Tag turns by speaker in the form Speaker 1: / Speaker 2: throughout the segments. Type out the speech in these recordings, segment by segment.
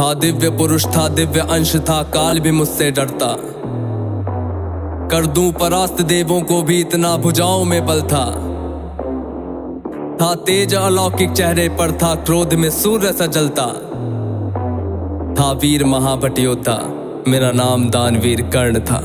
Speaker 1: था दिव्य पुरुष था, दिव्य अंश था, काल भी मुझसे डरता। कर दूं परास्त देवों को भी, इतना भुजाओं में बल था तेज अलौकिक चेहरे पर था, क्रोध में सूर्य सा जलता। था वीर महाभट योद्धा, मेरा नाम दानवीर कर्ण था।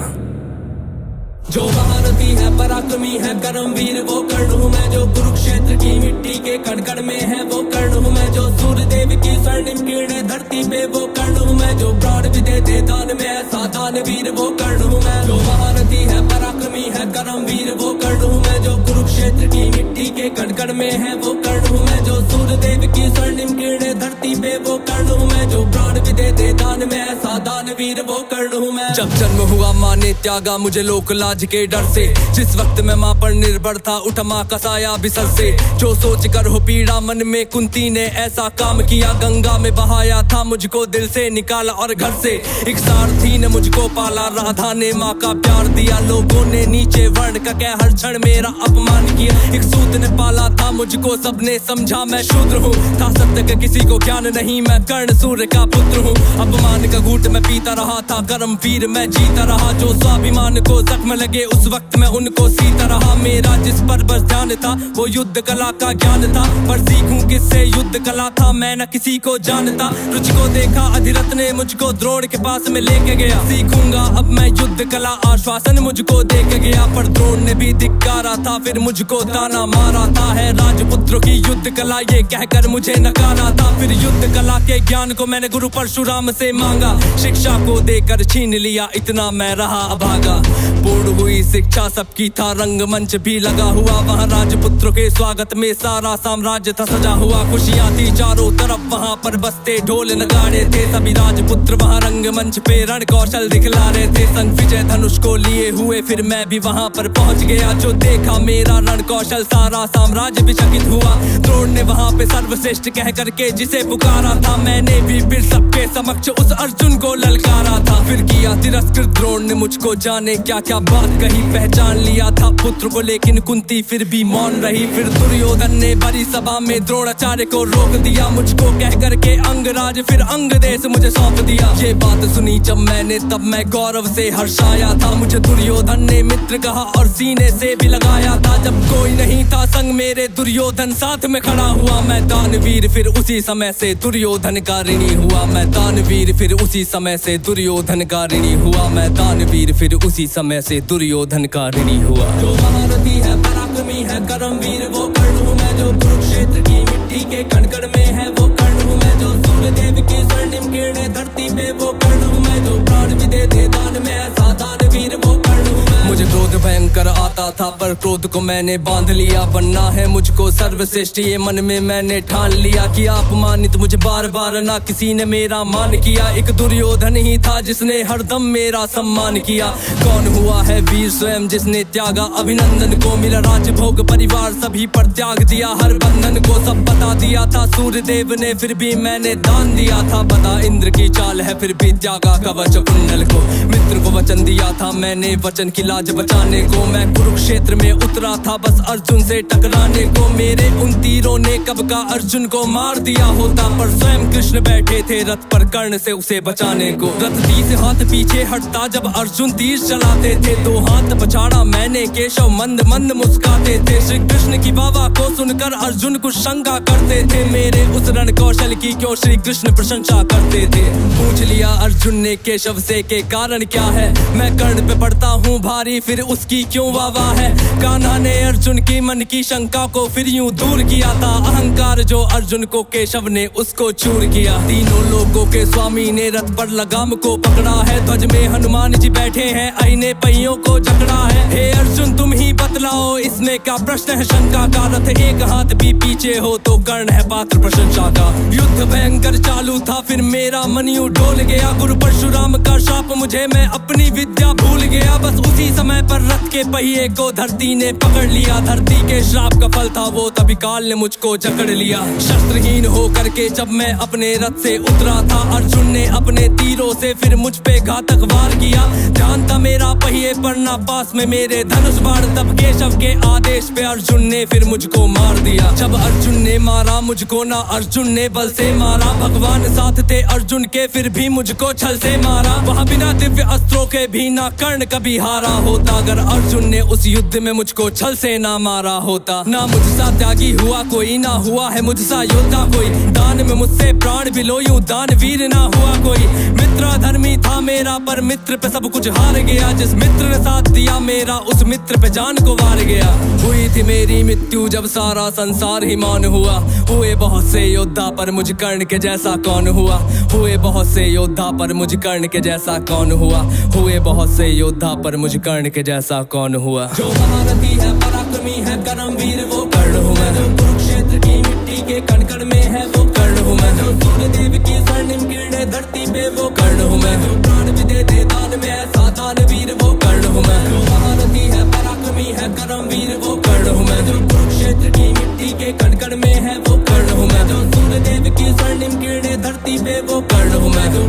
Speaker 1: जो महारथी है, पराक्रमी है, कर्मवीर वो कर्ण हूँ मैं। जो कुरुक्षेत्र की मिट्टी के कण कण में है वो कर्ण हूँ मैं। जो सूर्यदेव की स्वर्णिम किरणें धरती पे वो कर्ण हूँ मैं। जो प्राण भी दे दे दान में ऐसा दानवीर वो कर्ण हूँ मैं। जो महारथी है, पराक्रमी है, कर्मवीर वो कर्ण हूँ मैं। जो कुरुक्षेत्र की मिट्टी के कण कण में है वो कर्ण हूँ मैं। जो सूर्यदेव की स्वर्णिम किरणें धरती पे वो कर्ण हूँ मैं। जो प्राण भी दे दे दान में ऐसा दानवीर वो कर्ण हूँ मैं। जब जन्म हुआ माँ ने त्यागा मुझे लोक लाज के डर से, जिस वक्त मैं माँ पर निर्भर था उठ माँ का साया बिसर से। जो सोच कर हो पीड़ा मन में, कुंती ने ऐसा काम किया, गंगा में बहाया था मुझको, दिल से निकाला और घर से। एक सारथी ने मुझको पाला, राधा ने माँ का प्यार दिया। लोगों ने नीचे वर्ण का कह हर क्षण मेरा अपमान किया। एक सूत ने पाला था मुझको, सबने समझा मैं शूद्र हूँ। था सत्य का किसी को ज्ञान नहीं, मैं कर्ण सूर्य का पुत्र हूँ। अपमान का घूंट मैं पीता रहा था, कर्मवीर मैं जीता रहा। जो स्वाभिमान को जख्म लगे उस वक्त मैं उनको सीता रहा। मेरा जिस पर बस ध्यान था वो युद्ध कला का ज्ञान था, पर सीखूं किससे युद्ध कला था मैं न किसी को जानता। रुचि को देखा अधिरथ ने मुझको द्रोण के पास में लेके गया। सीखूंगा अब मैं युद्ध कला, आश्वासन मुझको दे के गया। पर द्रोण ने भी धिक्कारा था, फिर मुझको ताना मारा था। है राजपुत्रों की युद्ध कला ये कहकर मुझे नकारा था। फिर युद्ध कला के ज्ञान को मैंने गुरु परशुराम से मांगा, शिक्षा को देकर छीन लिया, इतना मैं रहा अभागा। पूर्ण हुई शिक्षा सबकी, था रंगमंच भी लगा हुआ। वहाँ राजपुत्रों के स्वागत में सारा साम्राज्य था सजा हुआ। खुशियाँ थी चारों तरफ, वहाँ पर बजते ढोल नगाड़े थे। सभी राजपुत्र वहाँ रंगमंच पे रण कौशल दिखला रहे थे। संग विजय धनुष को लिए हुए फिर मैं भी वहाँ पर पहुँच गया। जो देखा मेरा रण कौशल सारा साम्राज्य भी चकित हुआ। द्रोण ने वहाँ पे सर्वश्रेष्ठ कह करके जिसे पुकारा था, मैंने भी फिर सबके समक्ष उस अर्जुन को ललकारा था। फिर किया तिरस्कृत द्रोण ने मुझको, जाने क्या क्या बात कही। पहचान लिया था पुत्र को लेकिन कुंती फिर भी मौन रही। फिर दुर्योधन ने बड़ी सभा में द्रोणाचार्य को रोक दिया, मुझको कह करके अंगराज फिर अंग देश मुझे सौंप दिया। ये बात सुनी जब मैंने तब मैं गौरव से हर्षाया था। मुझे दुर्योधन ने मित्र कहा और सीने से भी लगाया था। जब कोई नहीं था संग मेरे दुर्योधन साथ में खड़ा हुआ। मैं दानवीर फिर उसी समय से दुर्योधन का ऋणी हुआ। मैं दानवीर फिर उसी समय से दुर्योधन का ऋणी हुआ। मैं दानवीर फिर उसी समय से दुर्योधन का ऋणी हुआ। जो महारथी है, पराक्रमी है, कर्मवीर वो कर्ण हूँ मैं। जो कुरुक्षेत्र की मिट्टी के कण कण में है वो कर्ण हूँ मैं। जो सूर्यदेव की स्वर्णिम किरणें धरती पे वो कर्ण हूँ मैं। जो प्राण भी दे दे दान में ऐसा दानवीर वो कर्ण हूँ मैं। मुझे क्रोध भयंकर आता था पर क्रोध को मैंने बांध लिया। बनना है मुझको सर्वश्रेष्ठ ये मन में मैंने ठान लिया। किया अपमानित मुझे बार बार, ना किसी ने मेरा मान किया। एक दुर्योधन ही था जिसने हरदम मेरा सम्मान किया। कौन हुआ है वीर स्वयं जिसने त्यागा अभिनंदन को। मेरा राजभोग परिवार सभी पर त्याग दिया, हर बंधन को सब बता दिया था। सूर्यदेव ने फिर भी मैंने दान दिया था। बता इंद्र की चाल है फिर भी त्यागा कवच कुंडल को। मित्र को वचन दिया था मैंने, वचन की लाज बचाने को। मैं कुरुक्षेत्र में उतरा था बस अर्जुन से टकराने को। मेरे उन तीरों ने कब का अर्जुन को मार दिया होता, पर स्वयं कृष्ण बैठे थे रथ पर कर्ण से उसे बचाने को। रथ 30 हाथ पीछे हटता जब अर्जुन तीर चलाते थे। 2 हाथ पछाड़ा मैंने, केशव मंद मंद मुस्काते थे। श्री कृष्ण की वाह को सुनकर अर्जुन कुछ शंका करते थे। मेरे उस रण कौशल की क्यों श्री कृष्ण प्रशंसा करते थे। पूछ लिया अर्जुन ने केशव से के कारण क्या है। मैं कर्ण पे पड़ता हूँ भारी फिर उसकी क्यों वाह है। कान्हा ने अर्जुन की मन की शंका को फिर यूं दूर किया था। अहंकार जो अर्जुन को केशव ने उसको चूर किया। तीनों लोगों के स्वामी ने रथ पर लगाम को पकड़ा है। ध्वज में हनुमान जी बैठे हैं, आईने पहियों को जकड़ा है। हे अर्जुन तुम ही बतलाओ इसमें क्या प्रश्न है शंका का। रथ एक हाथ भी पीछे हो तो कर्ण है पात्र प्रशंसा का। युद्ध भयंकर चालू था फिर मेरा मन यूं डोल गया। गुरु परशुराम का शाप मुझे, मैं अपनी विद्या भूल गया। बस उसी समय पर रथ के पहिए को धरती ने पकड़ लिया। धरती के श्राप का फल था वो, तभी काल ने मुझको जकड़ लिया। शस्त्रहीन हो करके जब मैं अपने रथ से उतरा था, अर्जुन ने अपने तीरों से फिर मुझ पे घातक वार किया। ध्यान था मेरा पहिए पर ना पास में मेरे धनुष बाण, तब केशव केशव के आदेश पे अर्जुन ने फिर मुझको मार दिया। जब अर्जुन ने मारा मुझको ना अर्जुन ने बल से मारा, भगवान साथ थे अर्जुन के फिर भी मुझको छल से मारा। वहाँ बिना दिव्य अस्त्रों के भी ना कर्ण कभी हारा होता, अगर अर्जुन ने उस युद्ध में मुझको छल से ना मारा होता। ना मुझसा त्यागी हुआ कोई, ना हुआ है मुझसा योद्धा कोई, दान में मुझसे प्राण भी लो यूं दानवीर ना हुआ कोई। मित्र धर्मी था मेरा पर मित्र पे सब कुछ हार गया, जिस मित्र ने साथ दिया मेरा उस मित्र पे जान को वार गया। हुई थी मेरी मृत्यु जब सारा संसार ही मौन हुआ, हुए बहुत से योद्धा पर मुझ कर्ण के जैसा कौन हुआ। हुए बहुत से योद्धा पर मुझ कर्ण के जैसा कौन हुआ, हुए बहुत से योद्धा पर मुझ कर्ण के जैसा कौन हुआ। जो महारथी है पराक्रमी है कर्मवीर वो कर्ण हूँ मैं, जो कुरुक्षेत्र की मिट्टी के कण कण में है वो कर्ण हूँ मैं, जो सूर्यदेव की स्वर्णिम किरणें धरती पे वो कर्ण हूँ मैं, जो प्राण भी दे दे दान में ऐसा दानवीर वो कर्ण हूँ मैं। जो महारथी है पराक्रमी है कर्मवीर वो कर्ण हूँ मैं, जो कुरुक्षेत्र की मिट्टी के कण कण में है वो कर्ण हूँ मैं, जो सूर्यदेव की स्वर्णिम किरणें धरती पे वो कर्ण हूँ मैं, जो